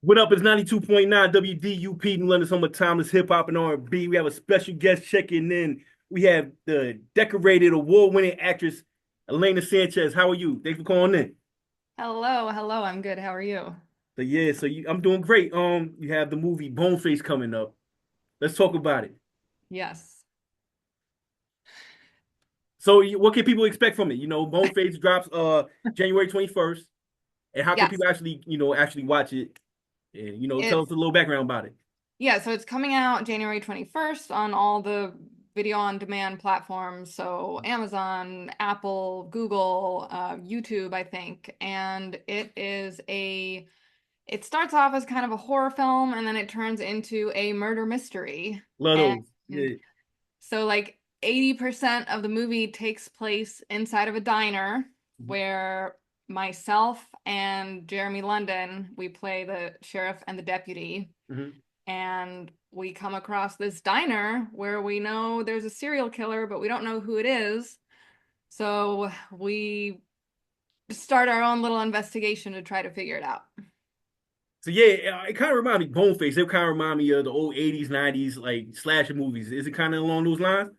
What up? It's 92.9 WDUP, New London's home of timeless hip hop and R&B. We have a special guest checking in. We have the decorated award-winning actress Elena Sanchez. How are you? Thanks for calling in. Hello, hello. I'm good. How are you? I'm doing great. You have the movie Boneface coming up. Let's talk about it. Yes. What can people expect from it? Boneface drops January 21st. And how can Yes. people actually watch it? And tell us It's a little background about it. yeah, so it's coming out January 21st on all the video on demand platforms. So Amazon, Apple, Google, YouTube, I think. And it starts off as kind of a horror film and then it turns into a murder mystery. Love And those. Yeah. so like 80% of the movie takes place inside of a diner where myself and Jeremy London, we play the sheriff and the deputy, Mhm. and we come across this diner where we know there's a serial killer, but we don't know who it is. So we start our own little investigation to try to figure it out. It kind of remind me Boneface. It kind of remind me of the old 80s, 90s like slasher movies. Is it kind of along those lines?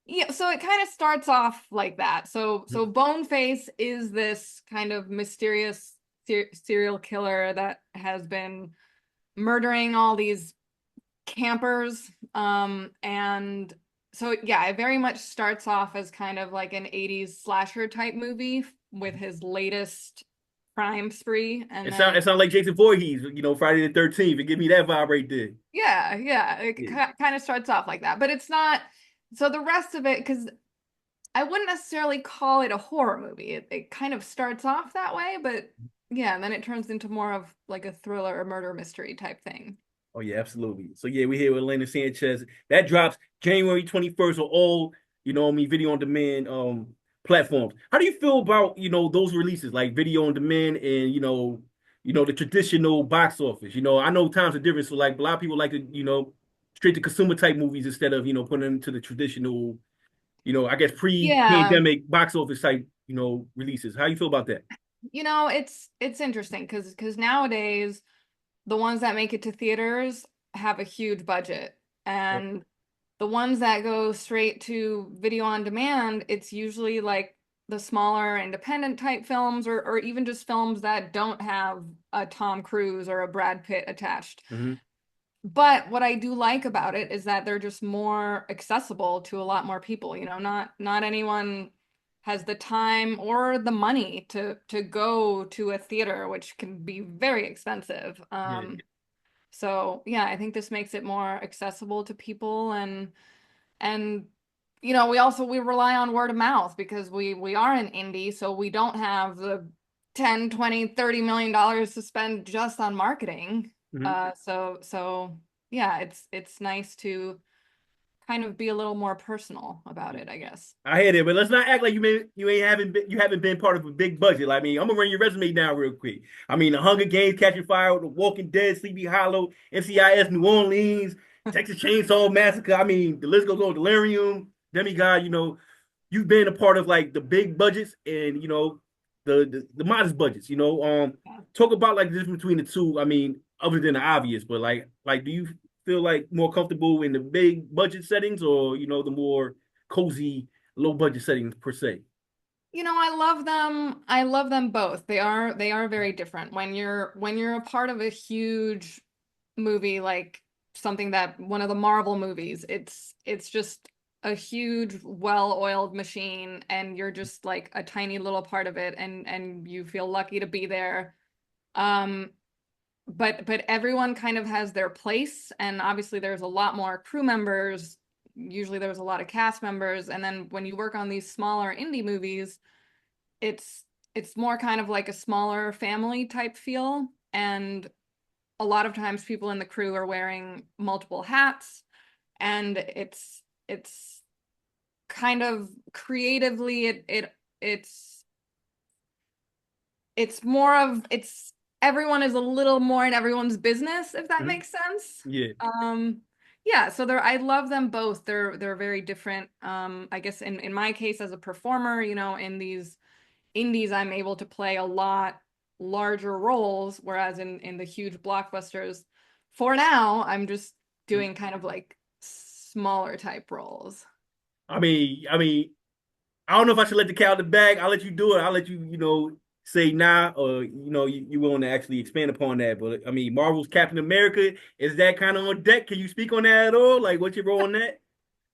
Yeah, so it kind of starts off like that. So Boneface is this kind of mysterious serial killer that has been murdering all these campers. And so yeah, it very much starts off as kind of like an 80s slasher type movie with his latest crime spree. And then It sound like Jason Voorhees, Friday the 13th. It give me that vibe right there. yeah, it Yeah. kind of starts off like that, but it's not. So the rest of it, because I wouldn't necessarily call it a horror movie. It kind of starts off that way, but yeah, and then it turns into more of like a thriller or murder mystery type thing. Oh yeah, absolutely. We're here with Elena Sanchez. That drops January 21st on all, video on demand platforms. How do you feel about, those releases like video on demand and the traditional box office? I know times are different, so like a lot of people like to, straight to consumer type movies instead of, putting them into the traditional, I guess Yeah, pre-pandemic box office type, releases. How do you feel about that? it's interesting because nowadays the ones that make it to theaters have a huge budget, Yep. and the ones that go straight to video on demand, it's usually like the smaller independent type films or even just films that don't have a Tom Cruise or a Brad Pitt attached. Hmm. But what I do like about it is that they're just more accessible to a lot more people. Not anyone has the time or the money to go to a theater, which can be very expensive. Yeah. So yeah, I think this makes it more accessible to people, and we rely on word of mouth because we are an indie, so we don't have the 10, 20, 30 million dollars to spend just on marketing. Hmm. So yeah, it's nice to kind of be a little more personal about it, I guess. I hear it, but let's not act like you haven't been part of a big budget. I mean, I'm gonna run your resume down real quick. I mean, The Hunger Games, Catching Fire, The Walking Dead, Sleepy Hollow, NCIS, New Orleans, Texas Chainsaw Massacre. I mean, the list goes on. Delirium, Demigod. You've been a part of like the big budgets and the modest budgets. Talk about like the difference between the two. I mean, other than the obvious, but do you feel like more comfortable in the big budget settings or the more cozy low budget settings per se? I love them. I love them both. They are very different. When you're a part of a huge movie like something that one of the Marvel movies, it's just a huge well-oiled machine and you're just like a tiny little part of it and you feel lucky to be there. Um but everyone kind of has their place, and obviously there's a lot more crew members. Usually there's a lot of cast members, and then when you work on these smaller indie movies, it's it's more kind of like a smaller family type feel, and a lot of times people in the crew are wearing multiple hats, and it's kind of creatively it's more of it's everyone is a little more in everyone's business, if that Mhm. makes sense. Yeah. Yeah, so I love them both. They're very different. I guess in my case as a performer, in these indies, I'm able to play a lot larger roles, whereas in the huge blockbusters, for now, I'm just doing kind of like smaller type roles. I don't know if I should let the cat out the bag. I'll let you do it. I'll let you, say nah, or you want to actually expand upon that. But I mean, Marvel's Captain America, is that kind of on deck? Can you speak on that at all? Like, what's your role on that?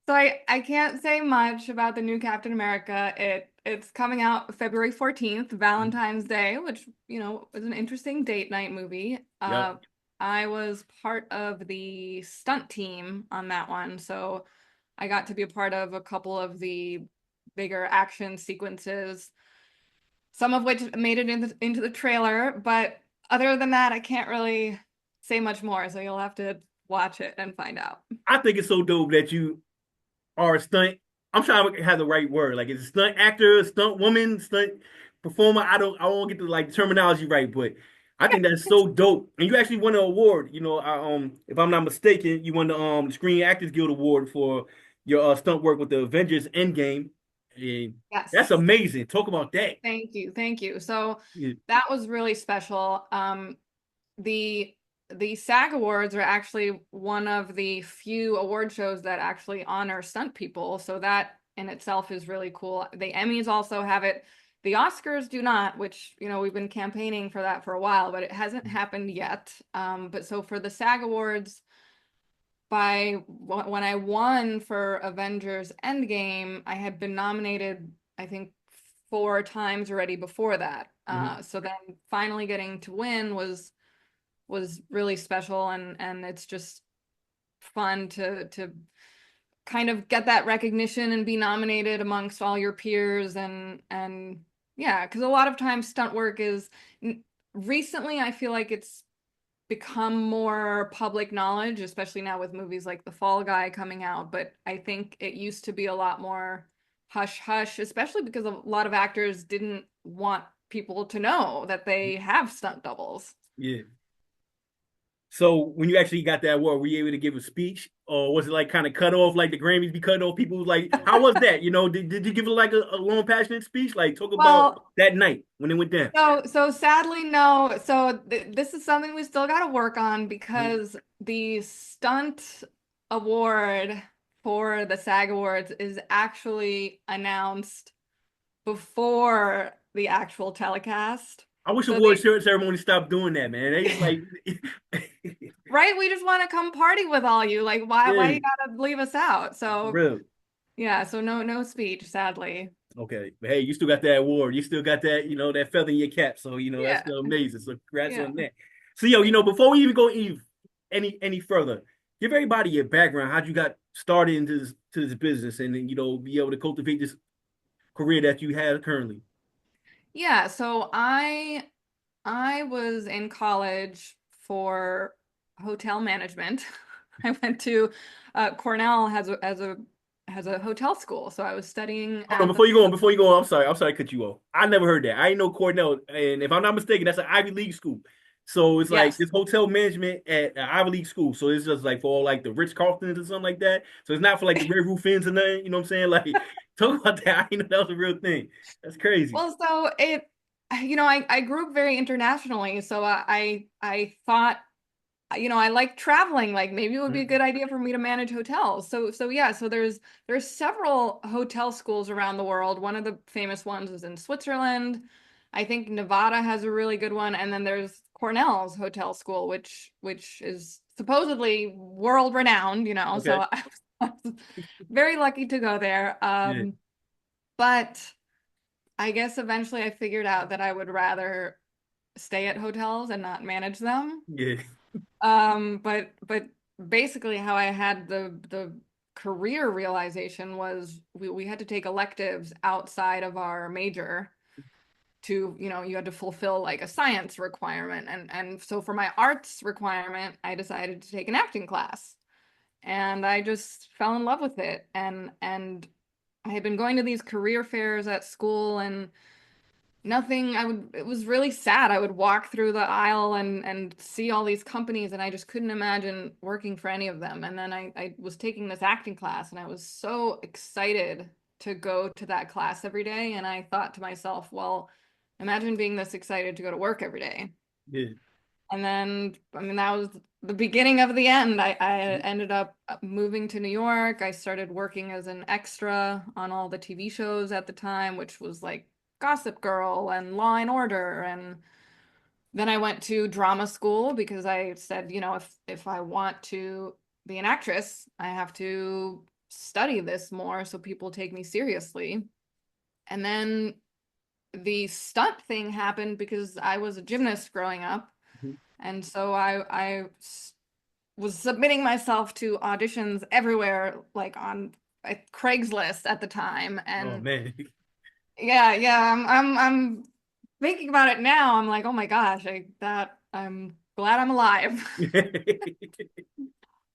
So I can't say much about the new Captain America. It's coming out February 14th, Valentine's Day, which, is an interesting date night movie. Yep. I was part of the stunt team on that one, so I got to be a part of a couple of the bigger action sequences, some of which made it into the trailer, but other than that, I can't really say much more, so you'll have to watch it and find out. I think it's so dope that you are a stunt. I'm trying to have the right word. Like, it's a stunt actor, stunt woman, stunt performer. I won't get the like terminology right, but I think that's so dope. And you actually won an award. If I'm not mistaken, you won the Screen Actors Guild Award for your stunt work with the Avengers Endgame. And that's Yes. amazing. Talk about that. Thank you. Thank you. So Yeah. that was really special. The the SAG Awards are actually one of the few award shows that actually honor stunt people. So that in itself is really cool. The Emmys also have it. The Oscars do not, which, we've been campaigning for that for a while, but it hasn't happened yet. But so for the SAG Awards, when I won for Avengers Endgame, I had been nominated, I think, 4 times already before that. Mhm. So then finally getting to win was really special, and it's just fun to kind of get that recognition and be nominated amongst all your peers, and yeah, because a lot of times stunt work is recently I feel like it's become more public knowledge, especially now with movies like The Fall Guy coming out. But I think it used to be a lot more hush hush, especially because a lot of actors didn't want people to know that they have stunt doubles. Yeah. So when you actually got that award, were you able to give a speech, or was it like kind of cut off, like the Grammys be cut off? People was like, how was that? Did you give it like a long, passionate speech? Like, talk about Well, that night when it went down. so sadly, no. So this is something we still got to work on because the stunt award for the SAG Awards is actually announced before the actual telecast. I wish So award ceremony stopped doing that, man. They just like, right, we just want to come party with all you. Like, why yeah, you gotta leave us out? for So real. yeah, so no speech, sadly. Okay, but hey, you still got that award. You still got that, that feather in your cap. So that's Yeah, still amazing. So congrats yeah. on that. So before we even go any further, give everybody your background. How'd you got started into this business, and then be able to cultivate this career that you have currently. Yeah, so I was in college for hotel management. I went to Cornell has a hotel school, so I was studying Hold on, at the before you go on, I'm sorry to cut you off. I never heard that. I ain't know Cornell, and if I'm not mistaken, that's an Ivy League school. So it's like yes. this hotel management at an Ivy League school. So it's just like for all like the Ritz Carltons or something like that. So it's not for like the Red Roof Inns and nothing. You know what I'm saying? Like, talk about that. I didn't know that was a real thing. That's crazy. Well, so I grew up very internationally, so I thought, I like traveling. Like maybe it would be a Mhm. good idea for me to manage hotels. So yeah, so there's several hotel schools around the world. One of the famous ones is in Switzerland. I think Nevada has a really good one, and then there's Cornell's hotel school, which is supposedly world renowned. So Okay. I was very lucky to go there. Yeah. But I guess eventually I figured out that I would rather stay at hotels and not manage them. Yeah. But basically how I had the career realization was we had to take electives outside of our major to, you had to fulfill like a science requirement. And so for my arts requirement, I decided to take an acting class. And I just fell in love with it. And I had been going to these career fairs at school, and nothing, it was really sad. I would walk through the aisle and see all these companies, and I just couldn't imagine working for any of them. And then I was taking this acting class, and I was so excited to go to that class every day. And I thought to myself, well, imagine being this excited to go to work every day. Yeah. And then, I mean, that was the beginning of the end. I ended up moving to New York. I started working as an extra on all the TV shows at the time, which was like Gossip Girl and Law and Order. And then I went to drama school because I said, if I want to be an actress, I have to study this more so people take me seriously. And then the stunt thing happened because I was a gymnast growing up. Mhm. And so was submitting myself to auditions everywhere, like on Craigslist at the time. Oh And man. yeah, I'm thinking about it now. I'm like, oh my gosh, I'm glad I'm alive.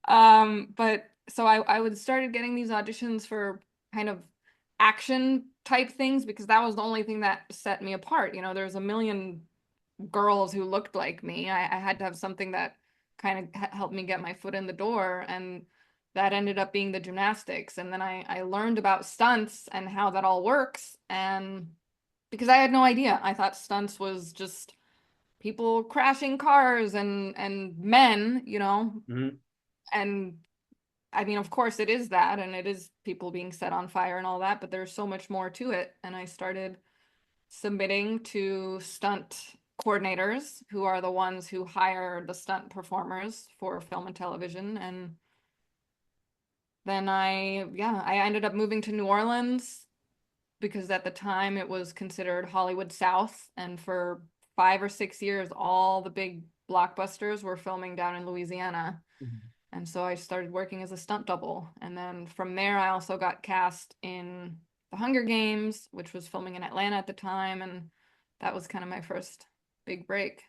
But so I would started getting these auditions for kind of action type things because that was the only thing that set me apart. There's a million girls who looked like me. I had to have something that kind of helped me get my foot in the door, and that ended up being the gymnastics. And then I learned about stunts and how that all works, and because I had no idea, I thought stunts was just people crashing cars and men, Mhm. and I mean, of course it is that, and it is people being set on fire and all that, but there's so much more to it. And I started submitting to stunt coordinators who are the ones who hire the stunt performers for film and television. And then I ended up moving to New Orleans because at the time it was considered Hollywood South. And for 5 or 6 years, all the big blockbusters were filming down in Louisiana. Mhm. And so I started working as a stunt double. And then from there, I also got cast in The Hunger Games, which was filming in Atlanta at the time. And that was kind of my first big break.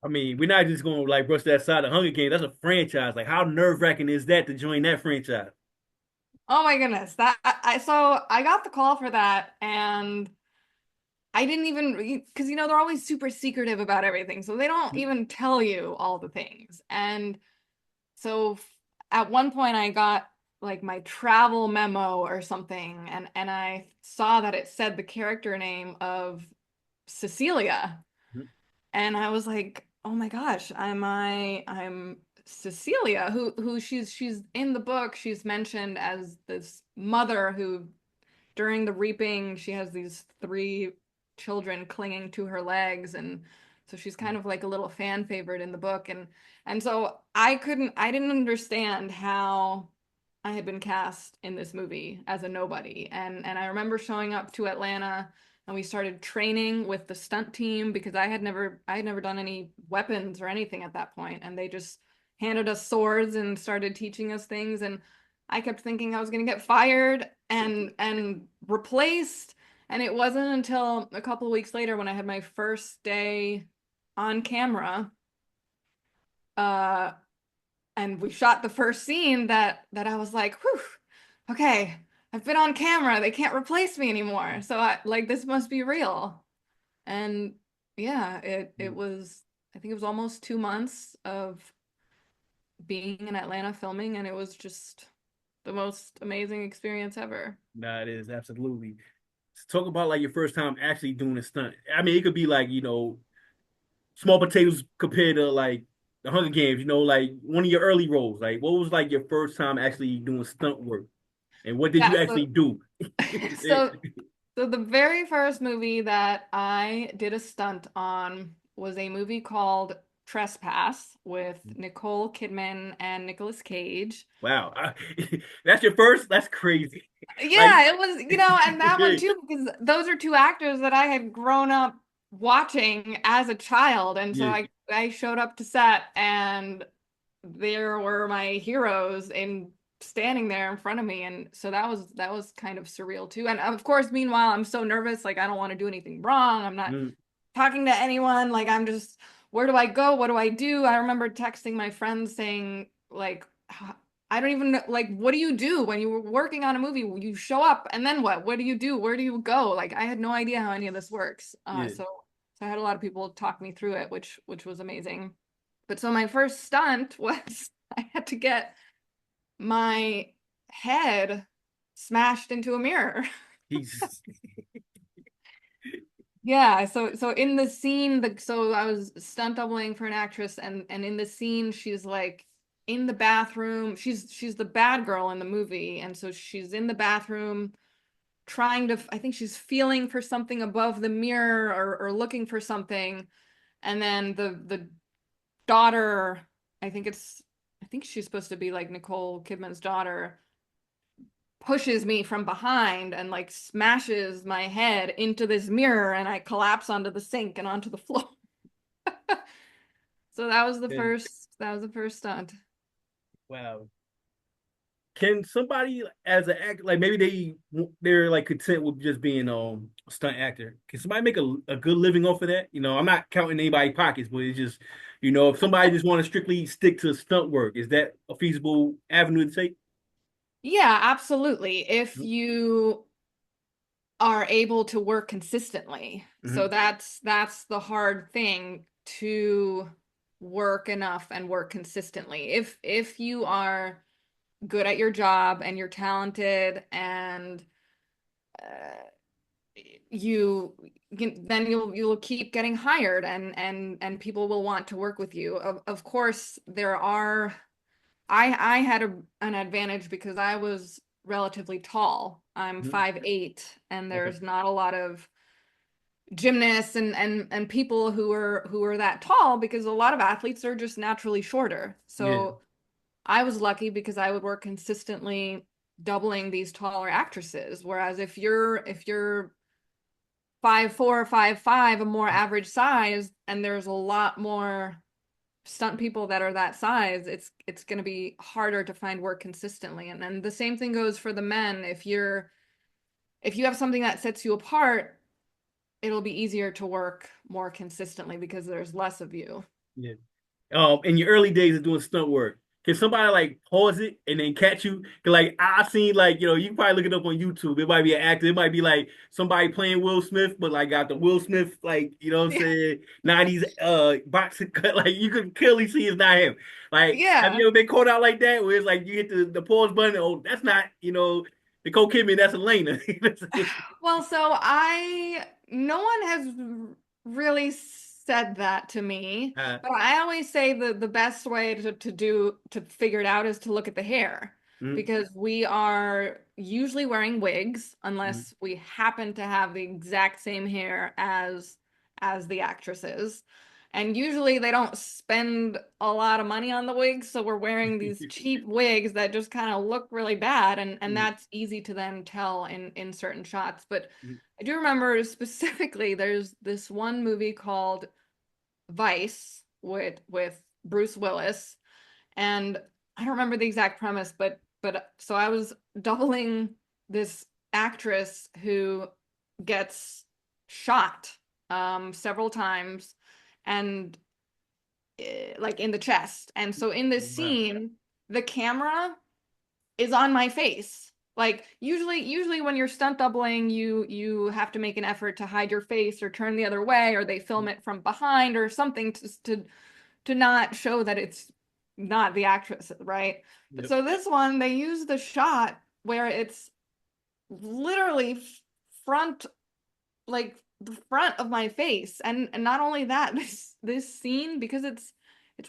I mean, we're not just gonna like brush that aside. The Hunger Games, that's a franchise. Like, how nerve-wracking is that to join that franchise? Oh my goodness. So I got the call for that and I didn't even, because they're always super secretive about everything. So they don't even tell you all the things. And so at one point I got like my travel memo or something, and I saw that it said the character name of Cecilia. And I was like, oh my gosh, I'm Cecilia, who she's in the book, she's mentioned as this mother who during the reaping, she has these three children clinging to her legs, and so she's kind of like a little fan favorite in the book, and so I didn't understand how I had been cast in this movie as a nobody, and I remember showing up to Atlanta and we started training with the stunt team because I had never done any weapons or anything at that point, and they just handed us swords and started teaching us things, and I kept thinking I was going to get fired and replaced. And it wasn't until a couple of weeks later when I had my first day on camera, uh, and we shot the first scene that I was like, whew, okay, I've been on camera. They can't replace me anymore. So this must be real. And yeah, it was, I think it was almost 2 months of being in Atlanta filming, and it was just the most amazing experience ever. Nah, it is absolutely. Talk about like your first time actually doing a stunt. I mean, it could be like, small potatoes compared to like the Hunger Games, like one of your early roles. Like, what was like your first time actually doing stunt work? And what did Yeah, you actually do? so so the very first movie that I did a stunt on was a movie called Trespass with Nicole Kidman and Nicolas Cage. Wow. That's your first? That's crazy. Like, Yeah, it was, and that one too, because those are two actors that I had grown up watching as a child. And so yeah, I showed up to set and there were my heroes in standing there in front of me. And so that was kind of surreal too. And of course, meanwhile, I'm so nervous, like I don't want to do anything wrong. I'm not mm, talking to anyone. Like I'm just, where do I go? What do I do? I remember texting my friends saying, like, I don't even know, like, what do you do when you were working on a movie? You show up and then what? What do you do? Where do you go? Like, I had no idea how any of this works. yeah. So I had a lot of people talk me through it, which was amazing. But so my first stunt was I had to get my head smashed into a mirror. He's Yeah, so in the scene, so I was stunt doubling for an actress, and in the scene, she's like in the bathroom. She's the bad girl in the movie, and so she's in the bathroom trying to. I think she's feeling for something above the mirror or looking for something, and then the daughter, I think she's supposed to be like Nicole Kidman's daughter, pushes me from behind and like smashes my head into this mirror and I collapse onto the sink and onto the floor. So And that was the first stunt. wow. Can somebody as an actor, like maybe they're like content with just being a stunt actor? Can somebody make a good living off of that? I'm not counting anybody's pockets, but it's just, if somebody just want to strictly stick to stunt work, is that a feasible avenue to take? Yeah, absolutely. If you are able to work consistently. So Mm-hmm. that's the hard thing, to work enough and work consistently. If you are good at your job and you're talented and uh, you then you'll keep getting hired and people will want to work with you. Of course, there are I had an advantage because I was relatively tall. I'm Mm-hmm. 5'8", and Okay. there's not a lot of gymnasts and people who are that tall because a lot of athletes are just naturally shorter. Yeah. So I was lucky because I would work consistently doubling these taller actresses. Whereas if you're 5'4", 5'5", a more average size, and there's a lot more stunt people that are that size, it's going to be harder to find work consistently. And then the same thing goes for the men. If you have something that sets you apart, it'll be easier to work more consistently because there's less of you. Yeah. In your early days of doing stunt work, can somebody like pause it and then catch you? 'Cause, like I've seen like you can probably look it up on YouTube. It might be an actor. It might be like somebody playing Will Smith, but like got the Will Smith like what I'm Yeah. saying 90s boxing cut. Like you could clearly see it's not him. Like have Yeah. you ever been caught out like that where it's like you hit the pause button? Oh, that's not Nicole Kidman. That's Elena. Well, so no one has really said that to me, uh, but I always say the best way to figure it out is to look at the hair mm, because we are usually wearing wigs mm, unless we happen to have the exact same hair as the actresses. And usually they don't spend a lot of money on the wigs, so we're wearing these cheap wigs that just kind of look really bad, and mm, that's easy to then tell in certain shots. But mm. I do remember specifically there's this one movie called Vice with Bruce Willis, and I don't remember the exact premise, but so I was doubling this actress who gets shot several times and like in the chest. And so in this Wow. scene, the camera is on my face. Like usually when you're stunt doubling, you have to make an effort to hide your face or turn the other way, or they film it from behind or something to not show that it's not the actress, right? But Yep. so this one, they use the shot where it's literally front, like the front of my face. And not only that, this scene, because it's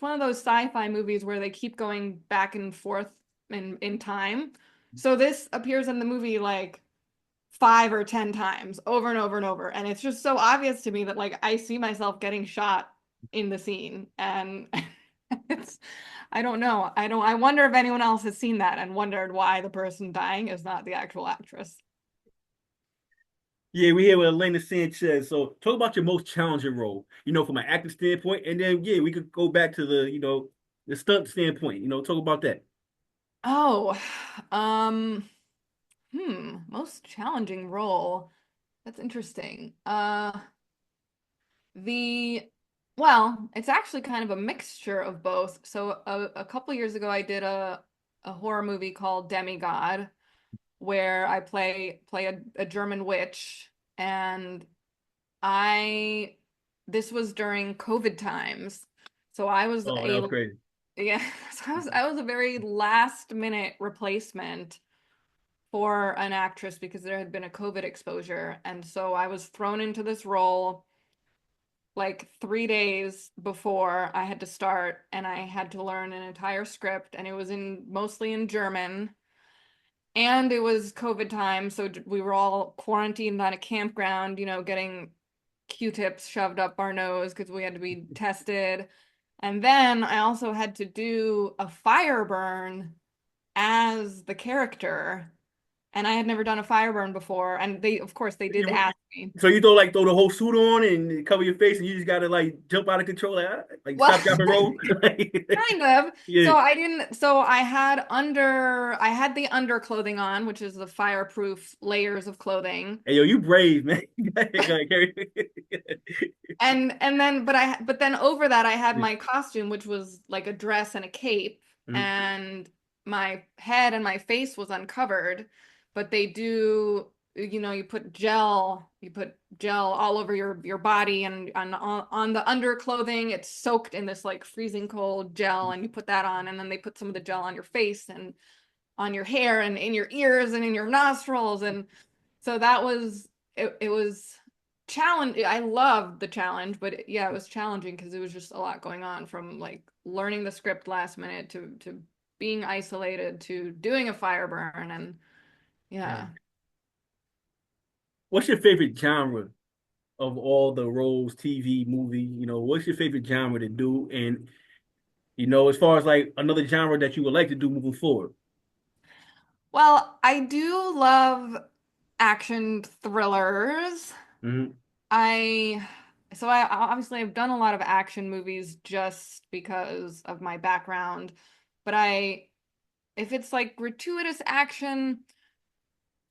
one of those sci-fi movies where they keep going back and forth in time. So this appears in the movie like 5 or 10 times over and over and over. And it's just so obvious to me that like I see myself getting shot in the scene. And it's I don't know. I wonder if anyone else has seen that and wondered why the person dying is not the actual actress. Yeah, we here with Elena Sanchez. So talk about your most challenging role, from an acting standpoint, and then yeah, we could go back to the stunt standpoint. Talk about that. Oh, um, most challenging role. That's interesting. The well, it's actually kind of a mixture of both. So a couple years ago, I did a horror movie called Demigod, where I play a German witch, and I this was during COVID times, so I was Oh, that a was crazy. yeah, so I was a very last minute replacement for an actress because there had been a COVID exposure. And so I was thrown into this role like 3 days before I had to start, and I had to learn an entire script, and it was in mostly in German. And it was COVID time, so we were all quarantined on a campground, getting Q-tips shoved up our nose because we had to be tested. And then I also had to do a fire burn as the character, and I had never done a fire burn before. And of course, they did ask me. So you throw the whole suit on and cover your face, and you just gotta like jump out of control, like, like Well, stop, drop, and roll. kind of. Yeah. So I didn't, so I had the underclothing on, which is the fireproof layers of clothing. Hey, yo, you brave, man. And then but then over that I had my costume, which was like a dress and a cape, Mhm. and my head and my face was uncovered, but they do, you put gel all over your body, and on the underclothing it's soaked in this like freezing cold gel, and you put that on, and then they put some of the gel on your face and on your hair and in your ears and in your nostrils. And so that was it was challenge. I loved the challenge, but yeah, it was challenging because it was just a lot going on, from like learning the script last minute to being isolated to doing a fire burn. And yeah. What's your favorite genre of all the roles, TV, movie? What's your favorite genre to do? And as far as like another genre that you would like to do moving forward. Well, I do love action thrillers. Hmm. I I obviously I've done a lot of action movies just because of my background, but if it's like gratuitous action,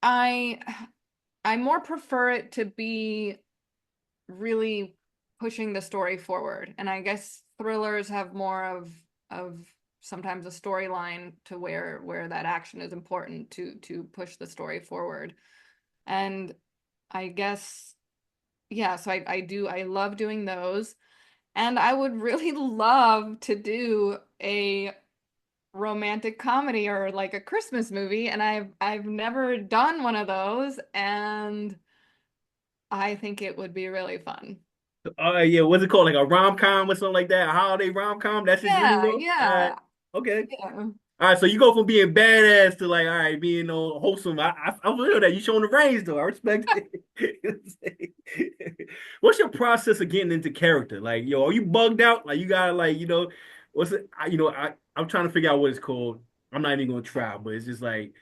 I I more prefer it to be really pushing the story forward. And I guess thrillers have more of sometimes a storyline to where that action is important to push the story forward. And I guess yeah, so I love doing those. And I would really love to do a romantic comedy or like a Christmas movie, and I've never done one of those, and I think it would be really fun. Yeah, what's it called? Like a rom-com or something like that? A holiday rom-com? That's your dream Yeah, role? All right. yeah, Okay. yeah. All right, so you go from being badass to like, all right, being wholesome. I feel that you showing the range though. I respect it. What's your process of getting into character? Like, yo, are you bugged out? Like, you gotta like, what's it? I'm trying to figure out what it's called. I'm not even gonna try, but it's just like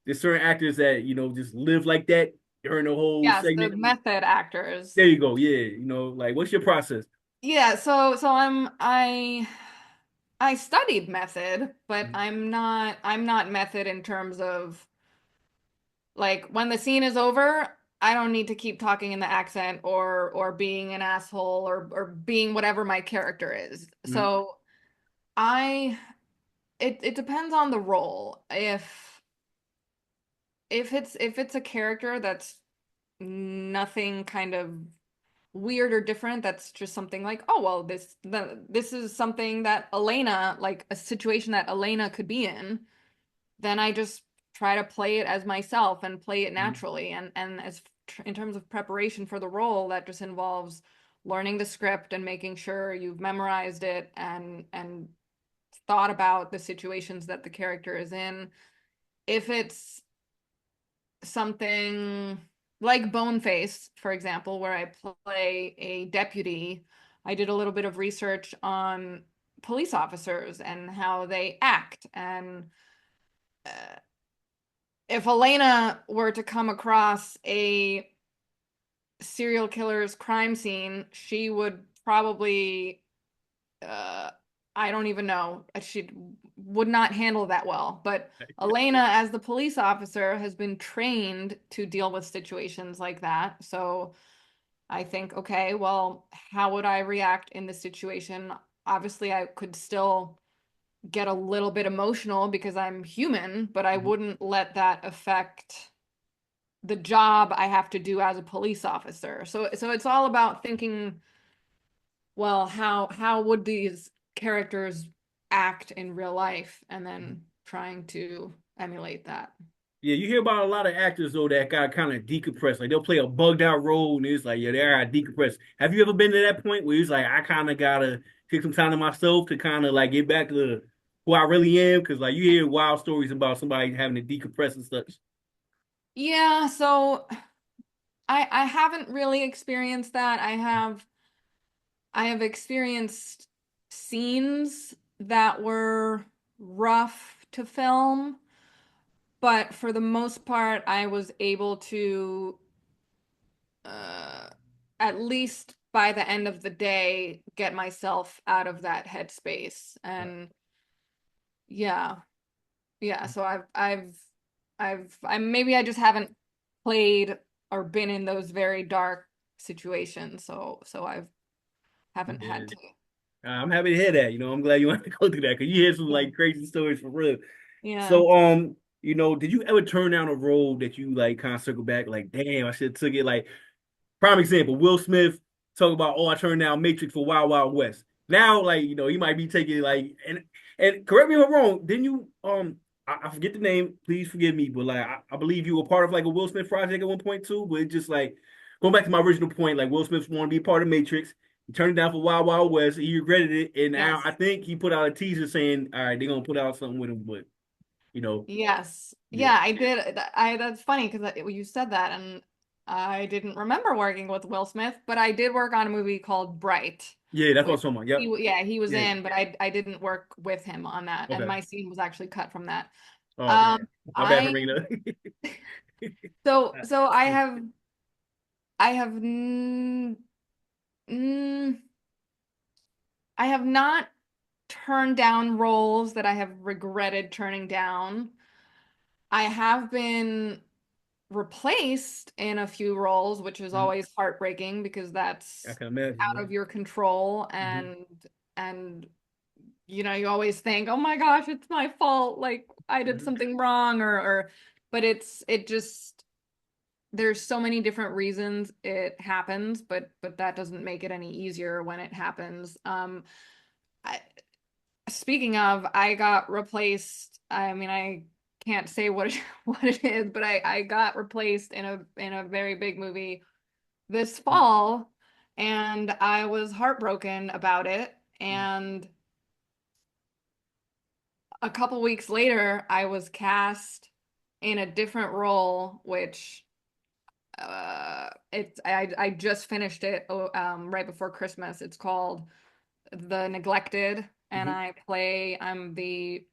there's certain actors that just live like that during the whole Yes, the segment. method actors. There you go. Yeah, like what's your process? Yeah, so I studied method, but I'm not method in terms of like when the scene is over, I don't need to keep talking in the accent or being an asshole or being whatever my character is. Mhm. So I it depends on the role. If it's a character that's nothing kind of weird or different, that's just something like, oh well, this is something that Elena, like a situation that Elena could be in, then I just try to play it as myself and play it Mhm. naturally. And in terms of preparation for the role, that just involves learning the script and making sure you've memorized it and thought about the situations that the character is in. If it's something like Boneface, for example, where I play a deputy, I did a little bit of research on police officers and how they act. And uh, if Elena were to come across a serial killer's crime scene, she would probably, uh, I don't even know, she would not handle that well. But Elena, as the police officer, has been trained to deal with situations like that. So I think, okay, well, how would I react in this situation? Obviously, I could still get a little bit emotional because I'm human, but I Mhm. wouldn't let that affect the job I have to do as a police officer. So it's all about thinking, well, how would these characters act in real life, and then trying to emulate that. Yeah, you hear about a lot of actors though that got kind of decompressed. Like they'll play a bugged out role and it's like, yeah, they are decompressed. Have you ever been to that point where it's like I kind of gotta take some time to myself to kind of like get back to who I really am? Because like you hear wild stories about somebody having to decompress and such. Yeah, so I haven't really experienced that. I have experienced scenes that were rough to film, but for the most part, I was able to uh, at least by the end of the day get myself out of that headspace. And yeah, yeah. So maybe I just haven't played or been in those very dark situations. So I've haven't Yeah. had to. I'm happy to hear that. I'm glad you want to go through that because you hear some Yeah. like crazy stories for real. Yeah. So, did you ever turn down a role that you like kind of circle back, like, damn, I should have took it? Like, prime example, Will Smith talk about, oh, I turned down Matrix for Wild Wild West. Now, like, he might be taking like, and correct me if I'm wrong. Didn't you I forget the name, please forgive me, but like I believe you were part of like a Will Smith project at one point too, but it just like going back to my original point, like Will Smith wanted to be part of Matrix. He turned it down for Wild Wild West. He regretted it, and now I Yes. think he put out a teaser saying, "All right, they're gonna put out something with him." But you know, Yes. yeah, Yeah, I did. That's funny because you said that and I didn't remember working with Will Smith, but I did work on a movie called Bright, yeah, that's what I'm which talking about. Yep, yeah, he was yeah, in, but I didn't work with him on that, and okay. my scene was actually cut from that. Oh Um, man, my bad for I bringing it up. so I have mm, I have not turned down roles that I have regretted turning down. I have been replaced in a few roles, which is Mhm. always heartbreaking because I that's can imagine. out of your control Mhm. and you always think, "Oh my gosh, it's my fault. Like I did Mhm. something wrong or but it just there's so many different reasons it happens, but that doesn't make it any easier when it happens. I, Speaking of, I got replaced. I mean, I can't say what what it is, but I got replaced in a very big movie this fall, and I was heartbroken about it. And a couple weeks later, I was cast in a different role, which I just finished it right before Christmas. It's called The Neglected, and Mhm. I'm the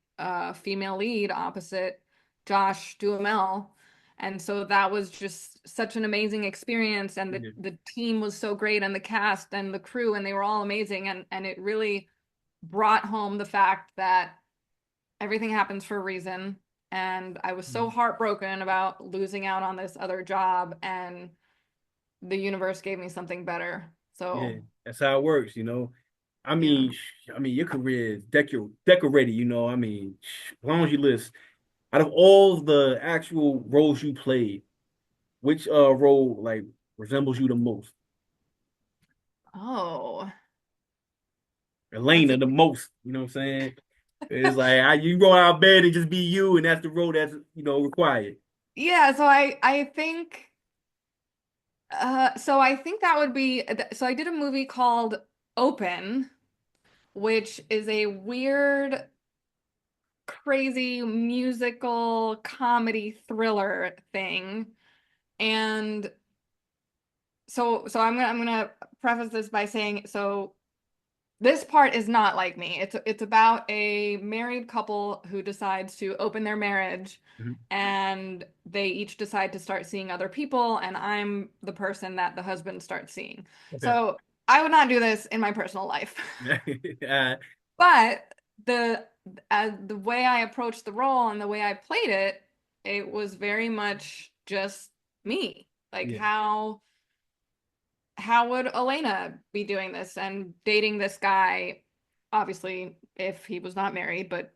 female lead opposite Josh Duhamel. And so that was just such an amazing experience, and Yeah. the team was so great, and the cast and the crew, and they were all amazing, and it really brought home the fact that everything happens for a reason. And I was so Mhm. heartbroken about losing out on this other job, and the universe gave me something better. Yeah, So, that's how it works. I yeah. mean, your career is decorated. As long as you list, out of all the actual roles you played, which role like resembles you the most? Oh, that's Elena a the most. You know what I'm saying? It's like you go out of bed and just be you, and that's the role that's required. yeah, so I think so I think that would be so I did a movie called Open, which is a weird, crazy musical comedy thriller thing. And so I'm gonna preface this by saying so this part is not like me. It's about a married couple who decides to open their marriage Mhm. and they each decide to start seeing other people, and I'm the person that the husband starts seeing. Okay. So I would not do this in my personal life. uh, But the way I approached the role and the way I played it, it was very much just me. Like yeah. how would Elena be doing this and dating this guy? Obviously, if he was not married, but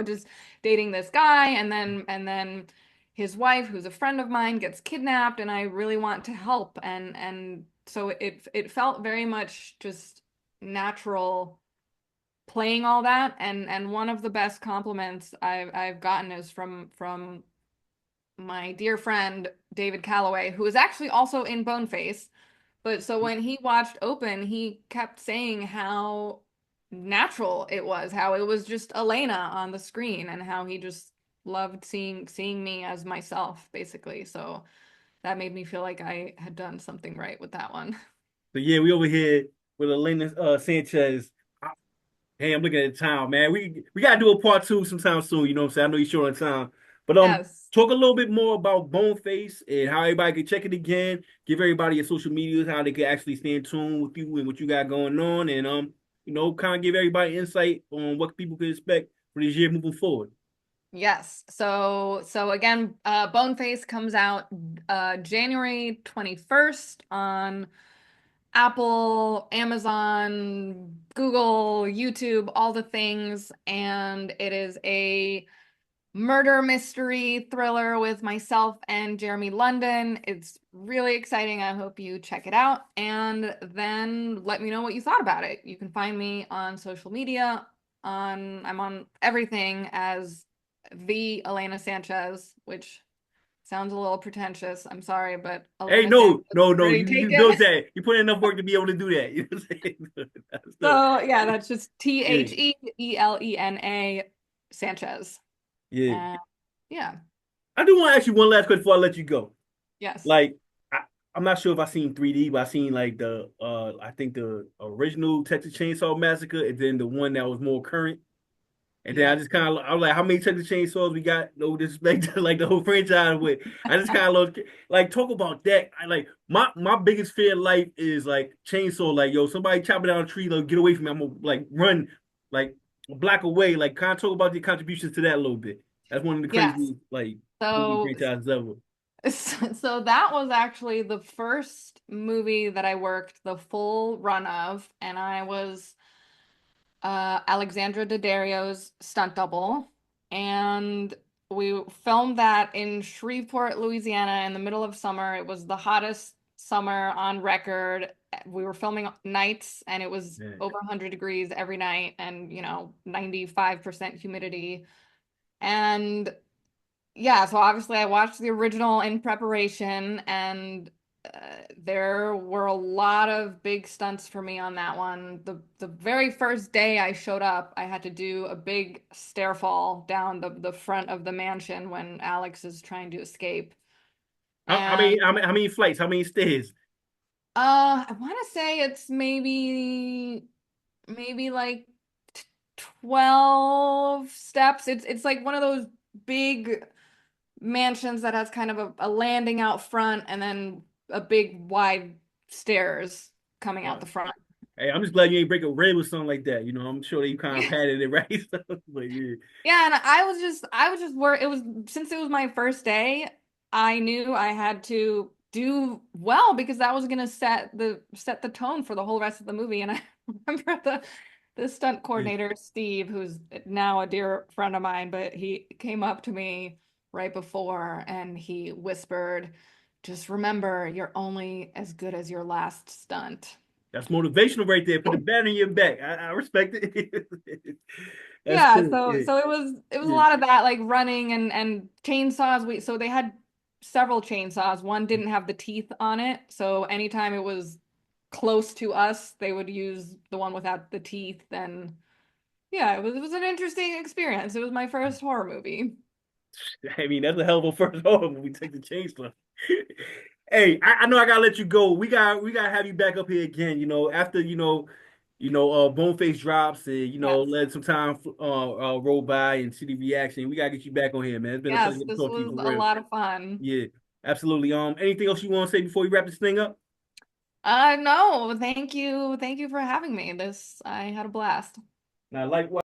just dating this guy, and then his wife, who's a friend of mine, gets kidnapped, and I really want to help, and so it felt very much just natural playing all that, and one of the best compliments I've gotten is from my dear friend David Calloway, who is actually also in Boneface. But so when he watched Open, he kept saying how natural it was, how it was just Elena on the screen, and how he just loved seeing me as myself, basically. So that made me feel like I had done something right with that one. So yeah, we over here with Elena Sanchez. Hey, I'm looking at the time, man. We gotta do a part two sometime soon. You know what I'm saying? I know you're short on time, but Yes. talk a little bit more about Boneface and how everybody can check it again. Give everybody your social medias, how they can actually stay in tune with you and what you got going on, and kind of give everybody insight on what people can expect for this year moving forward. Yes. So again, Boneface comes out January 21st on Apple, Amazon, Google, YouTube, all the things, and it is a murder mystery thriller with myself and Jeremy London. It's really exciting. I hope you check it out and then let me know what you thought about it. You can find me on social media. I'm on everything as the Elena Sanchez, which sounds a little pretentious. I'm sorry, but Hey, Elena Sanchez no, no, is no, pretty you taken. built that. You put in enough work to be able to do that. You know what I'm saying? That's the So yeah, that's just yeah, Theelena Sanchez. yeah. And yeah, I do want to ask you one last question before I let you go. yes. Like I, I'm not sure if I seen 3D, but I seen like the I think the original Texas Chainsaw Massacre, and then the one that was more current. And then I Yep. just kind of I was like, how many Texas Chainsaws we got? No disrespect to like the whole franchise with. I just kind of like talk about that. I like my biggest fear in life is like chainsaw. Like yo, somebody chopping down a tree, like get away from me. I'm gonna like run like a block away. Like kind of talk about your contributions to that a little bit. That's one of the Yes. craziest like movie So franchises ever. so that was actually the first movie that I worked the full run of, and I was Alexandra Daddario's stunt double, and we filmed that in Shreveport, Louisiana, in the middle of summer. It was the hottest summer on record. We were filming nights, and it was Yeah. over 100 degrees every night, and 95% humidity. And yeah, so obviously I watched the original in preparation, and there were a lot of big stunts for me on that one. The very first day I showed up, I had to do a big stair fall down the front of the mansion when Alex is trying to escape. And How many flights? How many stairs? I want to say it's maybe like 12 steps. It's like one of those big mansions that has kind of a landing out front and then a big wide stairs coming out Uh, the front. hey, I'm just glad you ain't break a rib or something like that. You know, I'm sure you kind of padded it right. But yeah, Yeah, and I was just worried. It was since it was my first day, I knew I had to do well because that was gonna set the tone for the whole rest of the movie. And I remember the stunt yeah. coordinator, Steve, who's now a dear friend of mine, but he came up to me right before and he whispered, "Just remember, you're only as good as your last stunt." That's motivational right there. Put the bat in your back. I respect it. That's Yeah, cool. so Yeah, so it was a yeah. lot of that, like running and chainsaws. So they had several chainsaws. One didn't have the teeth on it, so anytime it was close to us, they would use the one without the teeth. Then yeah, it was an interesting experience. It was my first horror movie. I mean, that's a hell of a first horror movie. Take the chainsaw. Hey, I know I gotta let you go. We gotta have you back up here again. You know, after Boneface drops and Yes. let some time roll by and see the reaction. We gotta get you back on here, man. It's been a pleasure Yes, to this talk to you was for a real. lot of fun. Yeah, absolutely. Anything else you want to say before we wrap this thing up? No, thank you. Thank you for having me. I had a blast. Now, likewise.